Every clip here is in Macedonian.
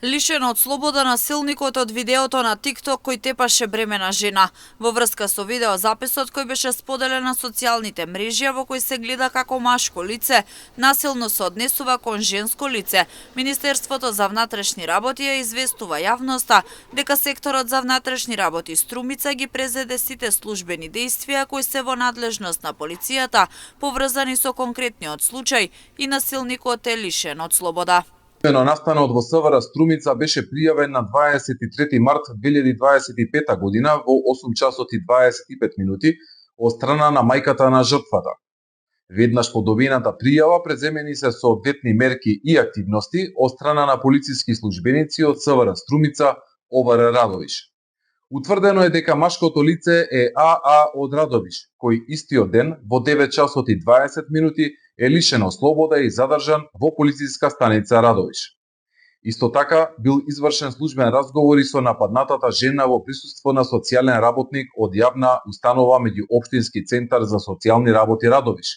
Лишен од слобода насилникот од видеото на TikTok кој тепаше бремена жена. Во врска со видеозаписот кој беше споделен на социјалните мрежи, во кој се гледа како машко лице насилно се однесува кон женско лице, Министерството за внатрешни работи ја известува јавноста дека секторот за внатрешни работи Струмица ги презеде сите службени дејствија кои се во надлежност на полицијата, поврзани со конкретниот случај и насилникот е лишен од слобода. Настанот во СВР Струмица беше пријавен на 23 март 2025 година во 8 часот и 25 минути од страна на мајката на жртвата. Веднаш по добиената пријава преземени се соодветни мерки и активности од страна на полициски службеници од СВР Струмица ОВР Радовиш. Утврдено е дека машкото лице е АА од Радовиш, кој истиот ден во 9 часот и 20 минути е лишен од слобода и задржан во полициска станица Радовиш. Исто така бил извршен службен разговор и со нападнатата жена во присуство на социјален работник од јавна установа меѓуопштински центар за социјални работи Радовиш,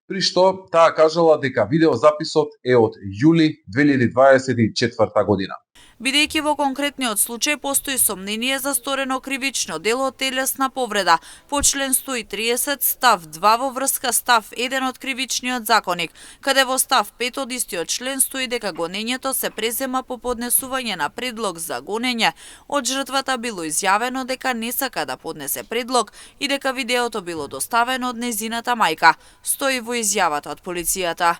при што таа кажала дека видеозаписот е од јули 2024 година. Бидејќи во конкретниот случај постои сомнение за сторено кривично дело телесна повреда по член 130 став 2 во врска став 1 од кривичниот законник, каде во став 5 од истиот член стои дека гонењето се презема по поднесување на предлог за гонење. Од жртвата било изјавено дека не сака да поднесе предлог и дека видеото било доставено од нејзината мајка, стои во изјавата од полицијата.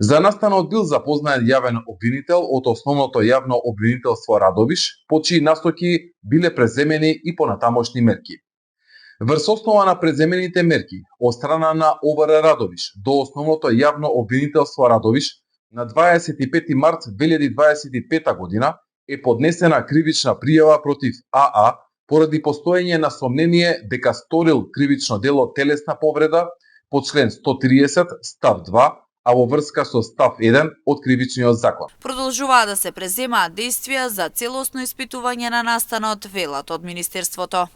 За настанот бил запознаен јавен обвинител од Основното јавно обвинителство Радовиш, по чии настоки биле преземени и понатамошни мерки. Врз основа на преземените мерки од страна на ОВР Радовиш до Основното јавно обвинителство Радовиш на 25 март 2025 година е поднесена кривична пријава против АА поради постоење на сомнение дека сторил кривично дело телесна повреда по член 130 став 2, а во врска со став 1 од кривичниот закон. Продолжуваат да се преземаат дејствија за целосно испитување на настанот, велат од Министерството.